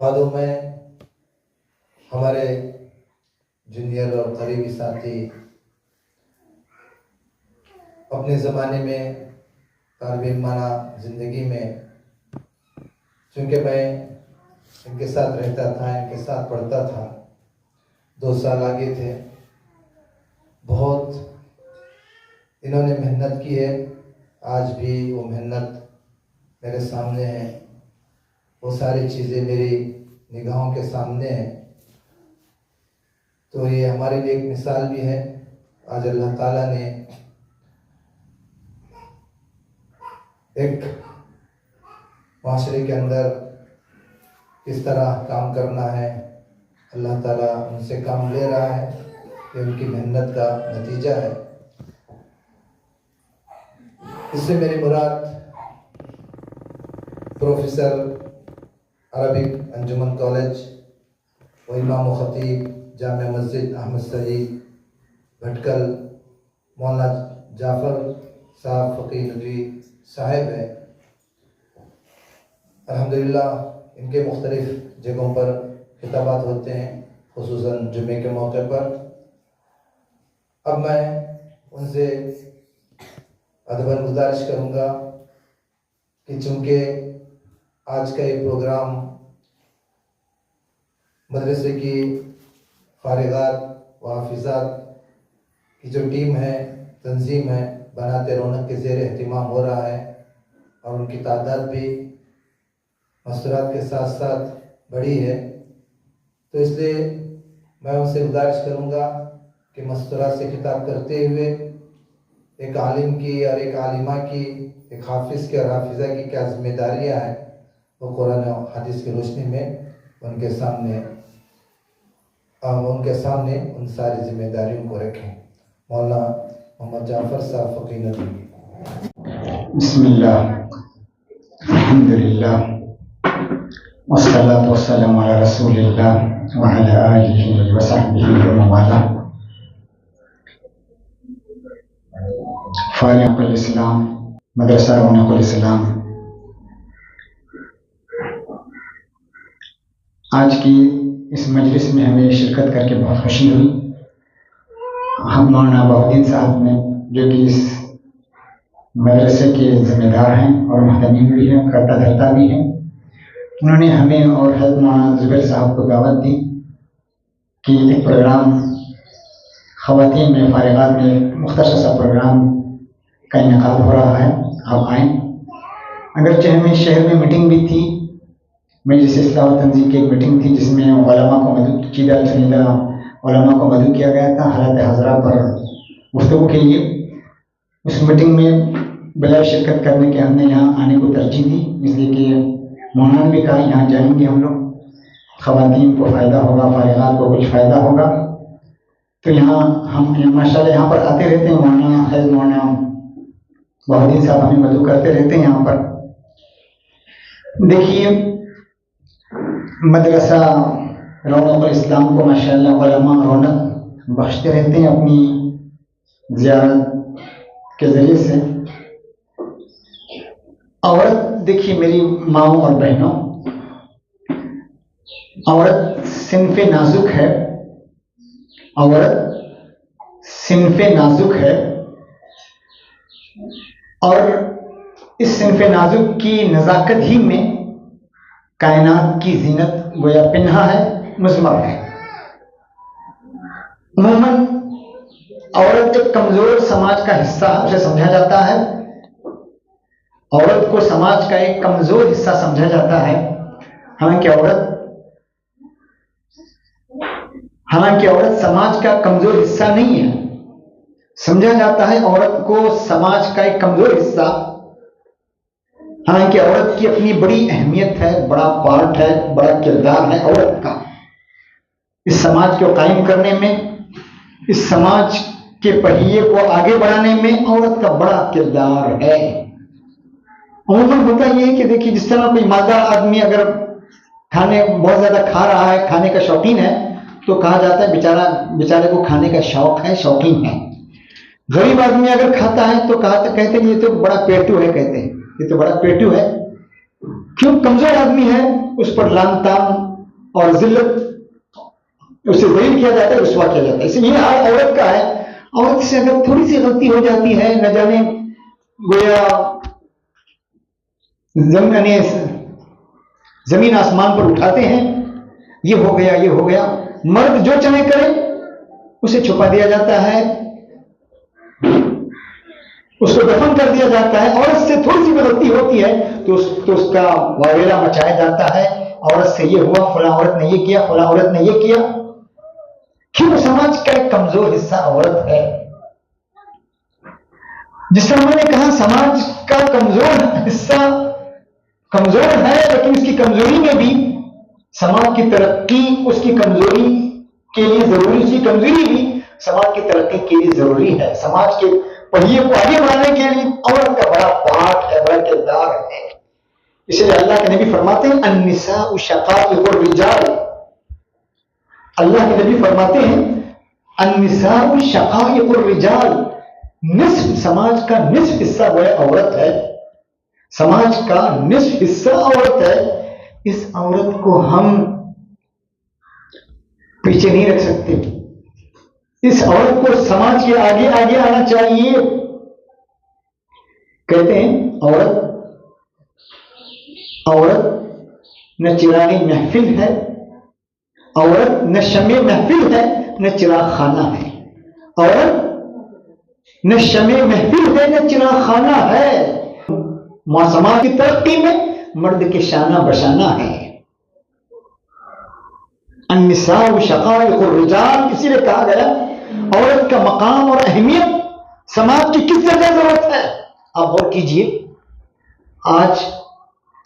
वादों में हमारे जूनियर और करीबी साथी अपने ज़माने में तालिब-ए-माना ज़िंदगी में, चूँकि मैं इनके साथ रहता था, इनके साथ पढ़ता था, 2 साल आगे थे। बहुत इन्होंने मेहनत की है, आज भी वो मेहनत मेरे सामने है, वो सारी चीज़ें मेरी निगाहों के सामने हैं। तो ये हमारे लिए एक मिसाल भी है। आज अल्लाह ताला ने एक माशरे के अंदर किस तरह काम करना है, अल्लाह ताला उनसे काम ले रहा है, ये उनकी मेहनत का नतीजा है। इससे मेरी मुराद प्रोफेसर अरबिक अंजुमन कॉलेज व इमाम व खतीब जामिया मस्जिद अहमद सईद भटकल मौलाना जाफ़र साहब फ़कीह नदवी साहिब है। अल्हम्दुलिल्लाह इनके मुख्तलिफ़ जगहों पर खिताबात होते हैं, खुसूसन जुमे के मौके पर। अब मैं उनसे अदबन गुजारिश करूँगा कि चूँकि आज का ये प्रोग्राम मदरसे की फारिगात व हाफिज़ात की जो टीम है, तंजीम है, बनाते रौनक के ज़ेर एहतिमाम हो रहा है और उनकी तादाद भी मस्तूरात के साथ साथ बढ़ी है, तो इसलिए मैं उनसे गुजारिश करूँगा कि मस्तूरात से खिताब करते हुए एक आलिम की और एक आलिमा की, एक हाफिज़ की और हाफिज़ा की क्या जिम्मेदारियाँ हैं, वो कुरान और हदीस की रोशनी में उनके सामने उन सारी जिम्मेदारियों को रखें। मौलाना मोहम्मद जाफ़र साहब फ़कीह नदवी। बिस्मिल्लाह, अल्हम्दुलिल्लाह, वस्सलातु वस्सलामु अला रसूलिल्लाह व अला आलिहि व सहबिहि व मन वाला। फारिक़ुल इस्लाम, मदरसा रौनकुल इस्लाम, आज की इस मजलिस में हमें शिरकत करके बहुत खुशी हुई। हम मौलाना बहुद्दीन साहब ने, जो कि इस मदरसे के ज़िम्मेदार हैं और महतमीम भी हैं, करता धरता भी हैं, उन्होंने हमें और हज़रत मौलाना ज़ुबैर साहब को दावत दी कि एक प्रोग्राम ख़वातीन में फारिगात में मुख्तसर सा प्रोग्राम का इनेकाद हो रहा है, आप आएँ। अगरचे हमें शहर में मीटिंग भी थी, मजलिस इस्लाह व तंज़ीम की एक मीटिंग थी जिसमें उलमा को मदद चीदा चुनिंदा उलमा को मदद किया गया था हालत हज़रा पर गुफ्तगू के लिए। उस मीटिंग में बिला शिरकत करने के हमने यहाँ आने को तरजीह दी, इसलिए कि मौलाना ने भी कहा यहाँ जाएंगे हम लोग, ख़वातीन को फ़ायदा होगा, फारिगात को कुछ फ़ायदा होगा। तो यहाँ हम माशाअल्लाह यहाँ पर आते रहते हैं, मौलाना बहुद्दीन साहब हमें मदद करते रहते हैं यहाँ पर। देखिए, मदरसा रौनकुल इस्लाम को माशाअल्लाह उलमा रौनक बख्शते रहते हैं अपनी ज़ियारत के ज़रिए से। औरत, देखिए मेरी माओं और बहनों, औरत सिन्फ़े नाजुक है, औरत सिन्फ़े नाजुक है और इस सिन्फ़े नाजुक की नज़ाकत ही में कायनात की जीनत गोया पिन्हा है, मुज़मर है। उम्मन औरत एक कमज़ोर समाज का हिस्सा उसे समझा जाता है, औरत को समाज का एक कमज़ोर हिस्सा समझा जाता है। हालांकि औरत समाज का कमज़ोर हिस्सा नहीं है, समझा जाता है औरत को समाज का एक कमज़ोर हिस्सा। हालांकि औरत की अपनी बड़ी अहमियत है, बड़ा पार्ट है, बड़ा किरदार है औरत का इस समाज को कायम करने में, इस समाज के पहिए को आगे बढ़ाने में औरत का बड़ा किरदार है। अमूमन होता यह है कि देखिए, जिस तरह कोई मालदार आदमी अगर खाने बहुत ज्यादा खा रहा है, खाने का शौकीन है, तो कहा जाता है बेचारे को खाने का शौक है, शौकीन है। गरीब आदमी अगर खाता है तो कहते हैं ये तो बड़ा पेटू है, कहते हैं ये तो बड़ा पेटू है। क्यों? कमजोर आदमी है, उस पर लान तान और जिल्लत, उसे जलील किया जाता है, रुस्वा किया जाता है। इसलिए हाल औरत का है। औरत से अगर थोड़ी सी गलती हो जाती है, न जाने गोया जमीन आसमान पर उठाते हैं, ये हो गया, ये हो गया। मर्द जो चाहे करे, उसे छुपा दिया जाता है, उसको दफन कर दिया जाता है। औरत से थोड़ी सी गलती होती है तो उसका वावेला मचाया जाता है। औरत से ये हुआ, फला औरत ने ये किया, फला औरत ने ये किया। क्यों? समाज का एक कमजोर हिस्सा औरत है। जिस तरह मैंने कहा, समाज का कमजोर हिस्सा कमजोर है, लेकिन इसकी कमजोरी में भी समाज की तरक्की उसकी कमजोरी के लिए जरूरी, उसकी कमजोरी भी समाज की तरक्की के लिए जरूरी है। समाज के पहिए को आगे बढ़ाने के लिए औरत का बड़ा पार्ट है, बड़ा किरदार है। इसलिए अल्लाह के नबी फरमाते हैं, अन्निसाउ शकाइकुर रिजाल। अल्लाह के नबी फरमाते हैं, अन्निसाउ शकाइकुर रिजाल। निस्फ समाज का निस्फ हिस्सा वह औरत है। समाज का निस्फ हिस्सा औरत है। इस औरत को हम पीछे नहीं रख सकते। इस औरत को समाज के आगे आगे आना चाहिए। कहते हैं, औरत न चिराग महफिल है, औरत न शमे महफिल है, न चिराग खाना है। औरत न शमे महफिल है, न चिराग खाना है। समाज की तरक्की में मर्द के शाना बशाना है। अन्निसाउ शकाइकुर रिजाल, इसीलिए कहा गया औरत का मकाम और अहमियत समाज की किस जगह जरूरत है। आप गौर कीजिए, आज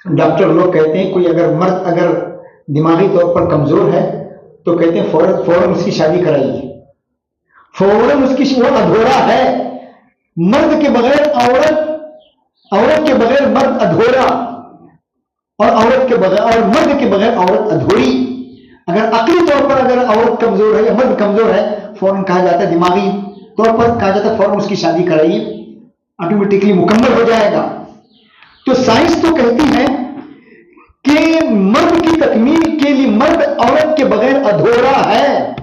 डॉक्टर लोग कहते हैं, कोई अगर मर्द अगर दिमागी तौर पर कमजोर है तो कहते हैं फौरन उसकी शादी कराइए, फौरन उसकी, वो अधूरा है। मर्द के बगैर औरत, औरत के बगैर मर्द अधूरा, और औरत के बगैर और मर्द के बगैर औरत अधूरी। अगर अकली तौर पर अगर औरत कमजोर है या मर्द कमजोर है, फौरन कहा जाता है, दिमागी तौर पर कहा जाता है फौरन उसकी शादी कराइए, ऑटोमेटिकली मुकम्मल हो जाएगा। तो साइंस तो कहती है कि मर्द की तकमील के लिए मर्द औरत के बगैर अधूरा है।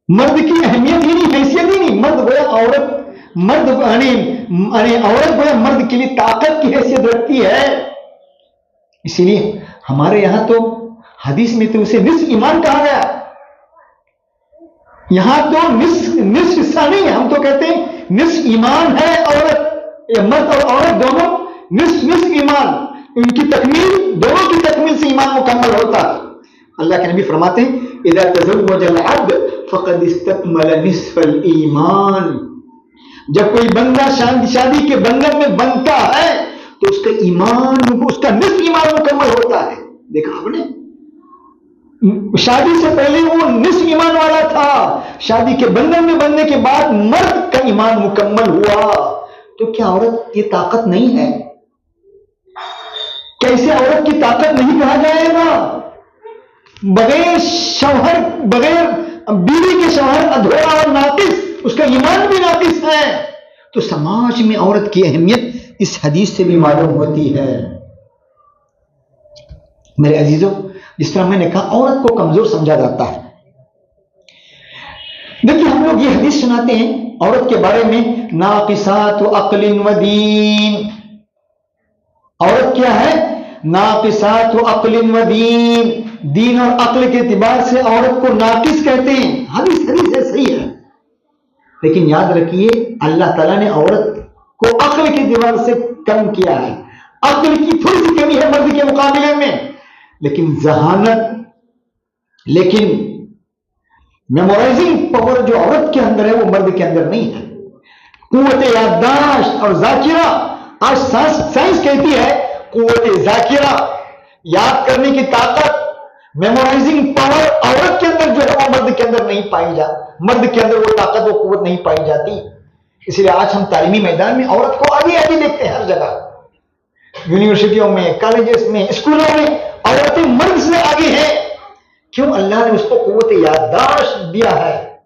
मर्द की अहमियत ही नहीं, हैसियत ही नहीं। मर्द गोया औरत, मर्द औरत गोया मर्द के लिए ताकत की हैसियत रखती है। इसीलिए हमारे यहां तो हदीस में तो उसे निस्फ ईमान कहा गया। यहां तो निस्फ हिस्सा नहीं है, हम तो कहते हैं निस्फ ईमान है औरत, मर्द और औरत दोनों निस्फ ईमान, उनकी तकमील, दोनों की तकमील से ईमान मुकम्मल होता है। अल्लाह के नबी फरमाते हैं, इज़ा तज़व्वजल अब्द फ़क़द इस्तकमल निस्फ़ल ईमान। जब कोई बंदा शादी के बंधन में बनता है तो उसका ईमान, उसका निस्फ ईमान मुकम्मल होता है। देखा आपने, शादी से पहले वो निस्फ ईमान वाला था, शादी के बंधन में बनने के बाद मर्द का ईमान मुकम्मल हुआ। तो क्या औरत की ताकत नहीं है? कैसे औरत की ताकत नहीं कहा जाएगा? बगैर शौहर, बगैर बीवी के शौहर अधूरा और नाकिस, उसका ईमान भी नाकिस है। तो समाज में औरत की अहमियत इस हदीस से भी मालूम होती है। मेरे अजीजों, जिस तरह मैंने कहा औरत को कमजोर समझा जाता है। देखिए, हम लोग ये हदीस सुनाते हैं औरत के बारे में, नाकिसात अक्लिन व दीन। औरत क्या है? नाकिसात अक्लिन व दीन। दीन और अक्ल के एतबार से औरत को नाकिस कहते हैं। हदीस है, सही है। लेकिन याद रखिए, अल्लाह ताला ने औरत को अक्ल के एतबार से कम किया है। अक्ल की थोड़ी सी कमी है मर्द के मुकाबले में, लेकिन जहानत, लेकिन मेमोराइजिंग पावर जो औरत के अंदर है वो मर्द के अंदर नहीं है। कुव्वत याददाश्त और जाकिरा, आज साइंस कहती है कुव्वत जाकिरा, याद करने की ताकत, मेमोराइजिंग पावर औरत के अंदर जो है वो मर्द के अंदर नहीं पाई जाती। मर्द के अंदर वो ताकत, वो कुव्वत नहीं पाई जाती। इसलिए आज हम तालीमी मैदान में औरत को आगे आगे देखते हैं, हर जगह, यूनिवर्सिटियों में, कॉलेजेस में, स्कूलों में औरतें मर्द से आगे हैं। क्यों? अल्लाह ने उसको कुव्वत याददाश्त दिया है,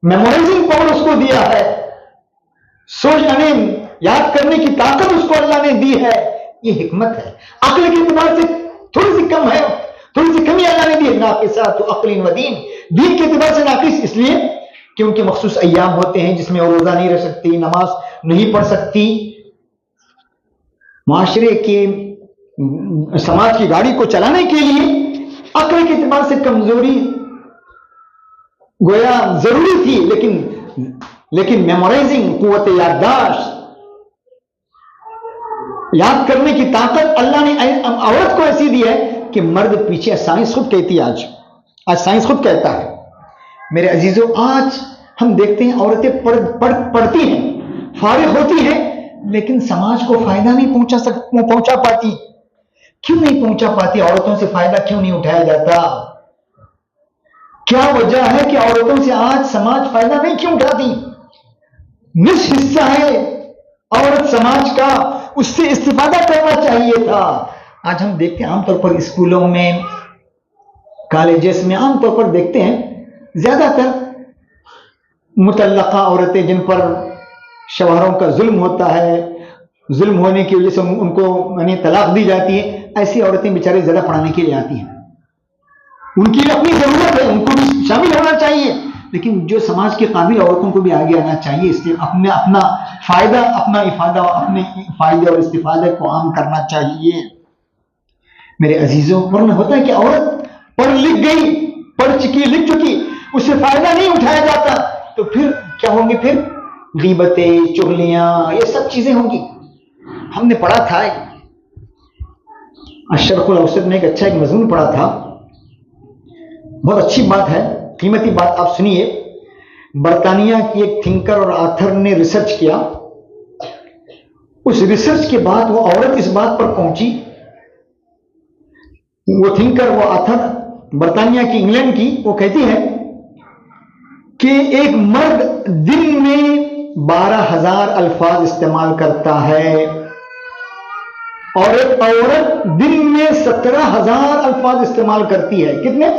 मेमोराइजिंग पावर उसको दिया है, सोचने, याद करने की ताकत उसको अल्लाह ने दी है। ये हिकमत है। अक्ल के एतबार से थोड़ी सी कम है नाकिसातु अक्लिन व दीन, दीन के एतबार से नाकिस इसलिए कि उनके मखसूस अय्याम होते हैं जिसमें वो रोजा नहीं रह सकती, नमाज नहीं पढ़ सकती। माशरे के समाज की गाड़ी को चलाने के लिए अक्ल के एतबार से कमजोरी गोया जरूरी थी, लेकिन मेमोराइजिंग, कुव्वत याददाश्त, याद करने की ताकत अल्लाह ने औरत को ऐसी दी है कि मर्द पीछे। साइंस खुद कहती है, आज साइंस खुद कहता है। मेरे अजीजों, आज हम देखते हैं औरतें पढ़ती हैं, फारिग होती हैं, लेकिन समाज को फायदा नहीं पहुंचा पाती। क्यों नहीं पहुंचा पाती? औरतों से फायदा क्यों नहीं उठाया जाता? क्या वजह है कि औरतों से आज समाज फायदा नहीं क्यों उठाती? निस हिस्सा है औरत समाज का, उससे इस्तिफादा करना चाहिए था। आज हम देखते हैं आमतौर पर स्कूलों में, कॉलेजेस में आमतौर पर देखते हैं ज्यादातर मुतल्लका औरतें जिन पर शवहरों का जुल्म होता है, जुल्म होने की वजह से उनको यानी तलाक दी जाती है, ऐसी औरतें बेचारे ज्यादा पढ़ाने के लिए आती हैं। उनकी अपनी जरूरत है, उनको भी शामिल होना चाहिए, लेकिन जो समाज के काबिल औरतों को भी आगे आना चाहिए। इसलिए अपना फायदा, अपना इफादा, अपने फायदे और इस्तिफादे को आम करना चाहिए। मेरे अजीजों, वरना होता है कि औरत पढ़ लिख गई, पढ़ चुकी, लिख चुकी, उससे फायदा नहीं उठाया जाता, तो फिर क्या होंगे? फिर गीबतें, चुगलियां, ये सब चीजें होंगी। हमने पढ़ा था, अशरकुल औसत में एक मजमून पढ़ा था, बहुत अच्छी बात है, कीमती बात, आप सुनिए। बर्तानिया की एक थिंकर और आथर ने रिसर्च किया। उस रिसर्च के बाद वो औरत इस बात पर पहुंची, वो थिंकर, वो आथर बर्तानिया की, इंग्लैंड की, वो कहती है कि एक मर्द दिन में 12,000 अल्फाज इस्तेमाल करता है और एक औरत दिन में 17,000 अल्फाज इस्तेमाल करती है। कितने?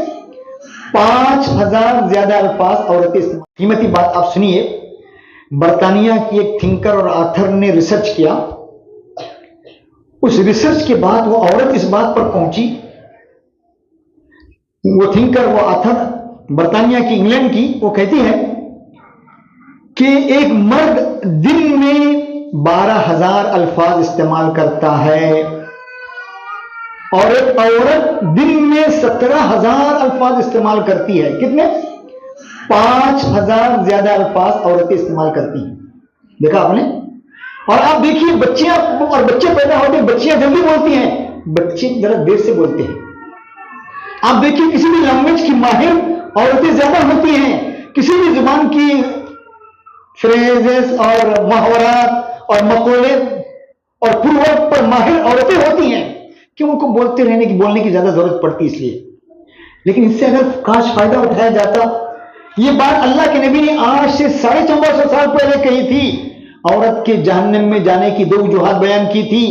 5,000 ज्यादा अल्फाज औरतें इस्तेमाल। कीमती बात, आप सुनिए। बर्तानिया की एक थिंकर और आथर ने रिसर्च किया। उस रिसर्च के बाद वो औरत इस बात पर पहुंची, वो थिंकर, वो आथर बर्तानिया की, इंग्लैंड की, वो कहती है कि एक मर्द दिन में 12,000 अल्फाज इस्तेमाल करता है और एक औरत दिन में 17,000 अल्फाज इस्तेमाल करती है। कितने? 5,000 ज्यादा अल्फाज औरतें इस्तेमाल करती हैं। देखा आपने? और आप देखिए, बच्चे पैदा होते हैं, बच्चियां जल्दी बोलती हैं, बच्चे जरा देर से बोलते हैं। आप देखिए, किसी भी लैंग्वेज की माहिर औरतें ज्यादा होती हैं, किसी भी जुबान की फ्रेजेस और मुहावरात और मकोले और पूर्वक पर माहिर औरतें होती हैं, क्यों? उनको बोलने की ज्यादा जरूरत पड़ती इसलिए। लेकिन इससे अगर काश फायदा उठाया जाता। ये बात अल्लाह के नबी ने आज से 1450 साल पहले कही थी। औरत के जहन्नम में जाने की 2 वजूहात बयान की थी,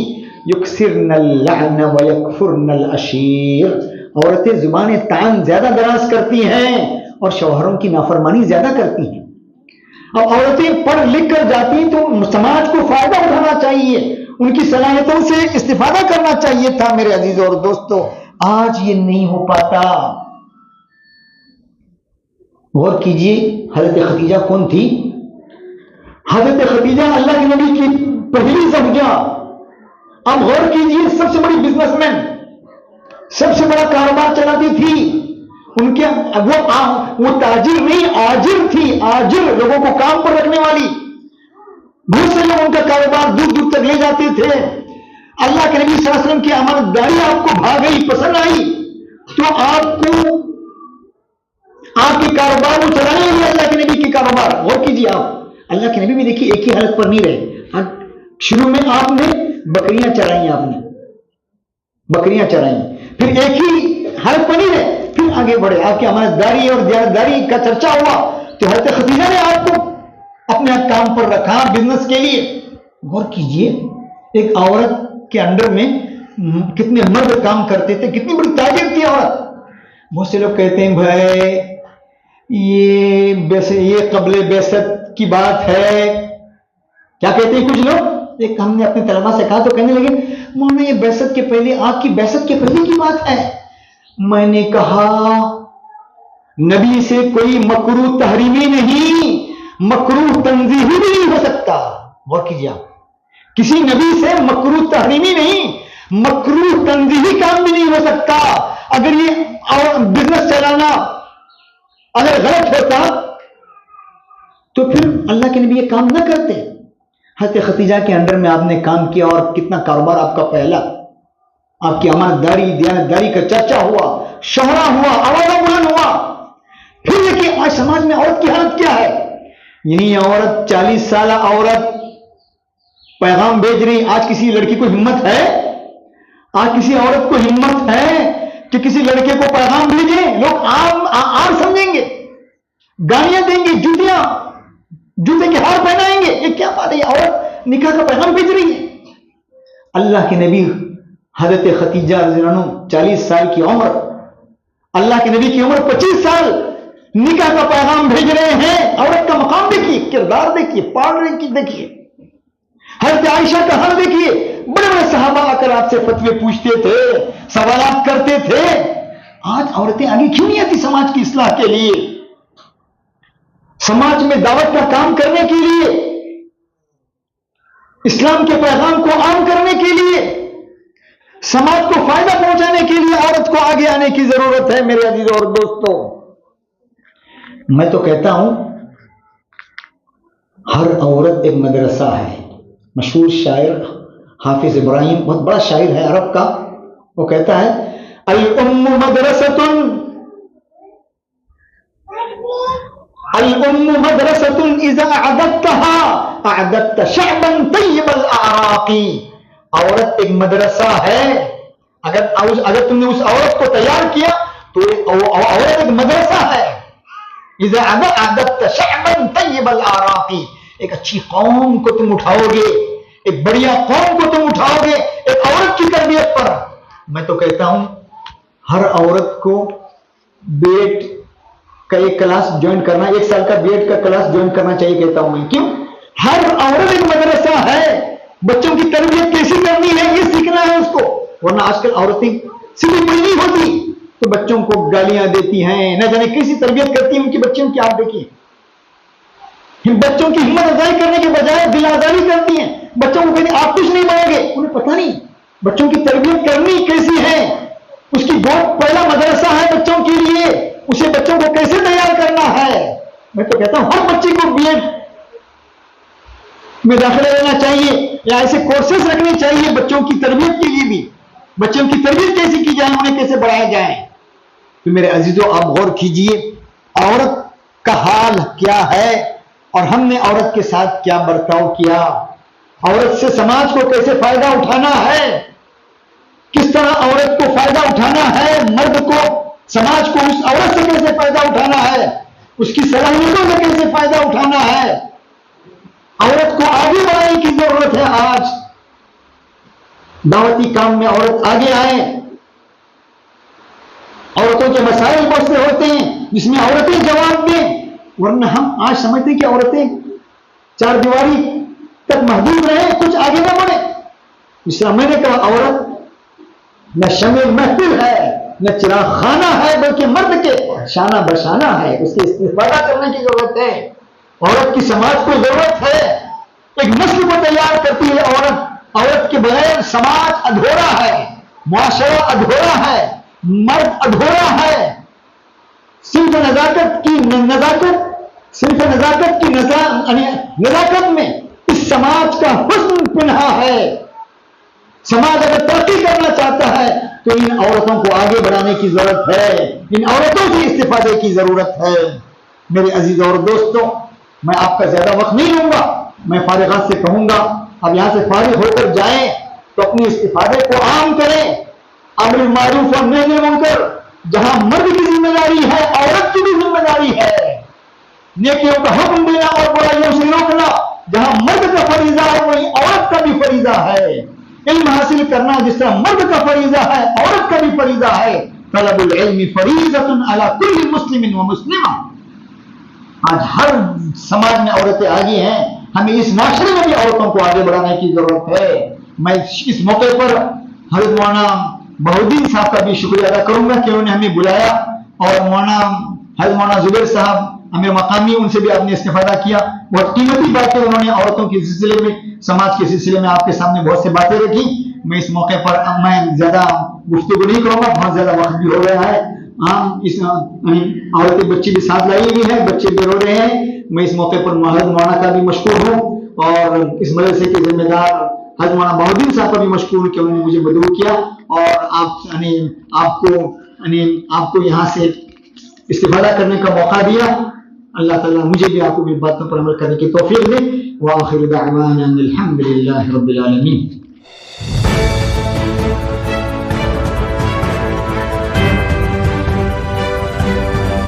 युक्सिरनल लअन व यकफुरनल अशीर। औरतें जुबान तान ज्यादा दराज करती हैं और शौहरों की नाफरमानी ज्यादा करती हैं। अब औरतें पढ़ लिख कर जाती तो समाज को फायदा उठाना चाहिए, उनकी सलाहियतों से इस्तिफादा करना चाहिए था। मेरे अजीजों और दोस्तों, आज ये नहीं हो पाता। गौर कीजिए, हजरत खदीजा कौन थी? हजरत खदीजा अल्लाह के नबी की पहली ज़ौजा। अब गौर कीजिए, सबसे बड़ी बिजनेसमैन, सबसे बड़ा कारोबार चलाती थी। उनके वो ताजिर नहीं, आजिर थी, आजिर, लोगों को काम पर रखने वाली। बहुत से लोग उनका कारोबार दूर दूर तक ले जाते थे। अल्लाह के नबी सल्लल्लाहु अलैहि वसल्लम की अमानतदारी आपको भा गई, पसंद आई, तो आपको आपके कारोबार को चलाने लगे अल्लाह के नबी के कारोबार। गौर कीजिए, आप अल्लाह के नबी भी देखिए एक ही हालत पर नहीं रहे। शुरू में आपने बकरियां चराई, आपने बकरियां चराई, फिर एक ही हालत पर नहीं रहे, फिर आगे बढ़े, आपकी अमानतदारी और दियानतदारी का चर्चा हुआ, तो हज़रत खदीजा ने आपको अपने काम पर रखा बिजनेस के लिए। गौर कीजिए, एक औरत के अंडर में कितने मर्द काम करते थे, कितनी बड़ी ताजिर थी औरत। बहुत से लोग कहते हैं भाई ये कबले बेसत की बात है। क्या कहते हैं कुछ लोग? एक हमने अपने तलबा से कहा तो कहने लगे, मौलाना ये बेसत के पहले, आपकी बेसत के पहले की बात है। मैंने कहा नबी से कोई मकरूह तहरीमी नहीं, मकरूह तंजीही भी नहीं हो सकता। गौर कीजिए आप, किसी नबी से मकरूह तहरीमी नहीं, मकरूह तंजीही काम भी नहीं हो सकता। अगर ये बिजनेस चलाना अगर गलत होता तो फिर अल्लाह के नबी ये काम ना करते। हज़रत खतीजा के अंडर में आपने काम किया और कितना कारोबार आपका पहला, आपकी ईमानदारी दयानतदारी का चर्चा हुआ, शोहरा हुआ, आवाज़ बुलंद हुआ। फिर देखिए आज समाज में औरत की हालत क्या है। यही औरत 40 साल औरत पैगाम भेज रही। आज किसी लड़की को हिम्मत है, आज किसी औरत को हिम्मत है कि किसी लड़के को पैगाम भेजे? लोग आम समझेंगे, गालियां देंगे, जूते के हार पहनाएंगे। ये क्या बात है, ये औरत निकाह का पैगाम भेज रही है। अल्लाह के नबी हजरत खतीजा रज़ियल्लाहु अन्हा 40 साल की उम्र, अल्लाह के नबी की उम्र 25 साल, निकाह का पैगाम भेज रहे हैं। औरत का मकाम देखिए, किरदार देखिए, पाड़ देखिए। हजरत आयशा का हाल देखिए, बड़े बड़े सहाबा आकर आपसे फतवे पूछते थे, सवालात करते थे। आज औरतें आगे क्यों नहीं आती समाज की इस्लाह के लिए, समाज में दावत का काम करने के लिए, इस्लाम के पैगाम को आम करने के लिए, समाज को फायदा पहुंचाने के लिए औरत को आगे आने की जरूरत है। मेरे अजीज और दोस्तों, मैं तो कहता हूं हर औरत एक मदरसा है। मशहूर शायर हाफिज इब्राहिम, बहुत बड़ा शायर है अरब का, वो कहता है अल उम्मु मदरसतुन, अल उम्मु मदरसतुन इज़ा अदत्तहा अदत्त शअबन तय्यबल आराकी। औरत एक मदरसा है, अगर तुमने उस औरत को तैयार किया तो औरत एक मदरसा है। इज़ा अदत्त शअबन तय्यबल आराकी, एक अच्छी कौम को तुम उठाओगे, एक बढ़िया कौम को तुम उठाओगे एक औरत की तरबियत पर। मैं तो कहता हूं हर औरत को बीएड का एक क्लास ज्वाइन करना, 1 साल का बीएड का क्लास ज्वाइन करना चाहिए कहता हूं मैं। क्यों? हर औरत एक मदरसा है। बच्चों की तरबियत कैसी करनी है ये सीखना है उसको। वरना आजकल औरतें सीधी नहीं होती तो बच्चों को गालियां देती हैं, न जाने कैसी तरबियत करती हैं उनकी बच्चों की। आप देखिए बच्चों की हिम्मत अफजाई करने के बजाय दिल आजारी करती हैं। बच्चों को कहते आप कुछ नहीं बनोगे, उन्हें पता नहीं बच्चों की तरबियत करनी कैसी है। उसकी बहुत पहला मदरसा है बच्चों के लिए, उसे बच्चों को कैसे तैयार करना है। मैं तो कहता हूं हर बच्चे को बीएड में दाखिला लेना चाहिए या ऐसे कोर्सेस रखने चाहिए बच्चों की तरबियत के लिए भी। बच्चों की तरबियत कैसे की जाए, उन्हें कैसे बढ़ाया जाए। तो मेरे अजीजों आप गौर कीजिए औरत का हाल क्या है और हमने औरत के साथ क्या बर्ताव किया। औरत से समाज को कैसे फायदा उठाना है, किस तरह औरत को फायदा उठाना है, मर्द को, समाज को उस औरत से कैसे फायदा उठाना है, उसकी सलाहियतों से कैसे फायदा उठाना है। औरत को आगे बढ़ाने की जरूरत है। आज दावती काम में औरत आगे आए। औरतों के मसाइल बहुत से होते हैं जिसमें औरतें जवाब दें। वरना हम आज समझते हैं कि औरतें 4 दीवारी तक महदूद रहे, कुछ आगे ना बढ़े। इसलिए मैंने कहा औरत न शमे महफिल है, न चिराग खाना है, बल्कि मर्द के शाना बशाना है। उसके इस्तेफादा करने की जरूरत है। औरत की समाज को जरूरत है, एक नस्ल को तैयार करती है औरत। औरत के बगैर समाज अधूरा है, मुआशरा अधूरा है, मर्द अधूरा है। सिर्फ नजाकत की नजाकत में इस समाज का हुस्न पिन्हा है। समाज अगर तरक्की करना चाहता है तो इन औरतों को आगे बढ़ाने की जरूरत है, इन औरतों से इस्तेफादे की जरूरत है। मेरे अजीज और दोस्तों, मैं आपका ज्यादा वक्त नहीं लूंगा। मैं फारिगात से कहूंगा अब यहां से फारिग होकर जाएं तो अपने इस्तेफादे को आम करें। अमर मारूफ और नही मुनकर जहां मर्द की जिम्मेदारी है, औरत की भी जिम्मेदारी है। नेकियों का हुक्म देना और बुराइयों से रोकना जहां मर्द का फरीजा है वहीं औरत का भी फरीजा है। इल्म हासिल करना जिस तरह मर्द का फरीजा है औरत का भी फरीजा है। तलबुल इल्मी फरीज़तुन अला कुल्ली मुस्लिमिन व मुस्लिमा। आज हर समाज में औरतें आगे हैं, हमें इस माशरे में भी औरतों को आगे बढ़ाने की जरूरत है। मैं इस मौके पर हजरत मौलाना बहुद्दीन साहब का भी शुक्रिया अदा करूंगा कि उन्होंने हमें बुलाया, और मौलाना जुबैर साहब अमीर मकामी, उनसे भी आपने इस्तेफादा किया। बहुत कीमती बातें उन्होंने औरतों के सिलसिले में, समाज के सिलसिले में आपके सामने बहुत सी बातें रखी। मैं इस मौके पर मैं ज्यादा गुफ्तगू नहीं करूंगा, बहुत ज्यादा वक्त भी हो गया है। हम इस औरतें बच्ची भी साथ लाई हुई है, बच्चे भी रो रहे हैं। मैं इस मौके पर मौलाना का भी मशकूर हूँ, और इस मदरसे के जिम्मेदार हज़रत मौलाना बहुद्दीन साहब का भी मशकूर हूँ कि उन्होंने मुझे मदऊ किया और आपको यहाँ से इस्तिफादा करने का मौका दिया। अल्लाह ताला मुझे भी आपको भी बातों पर अमल करने की तौफीक दे। व आखिर दाअवाना अनिल हम्दुलिल्लाहि रब्बिल आलमीन।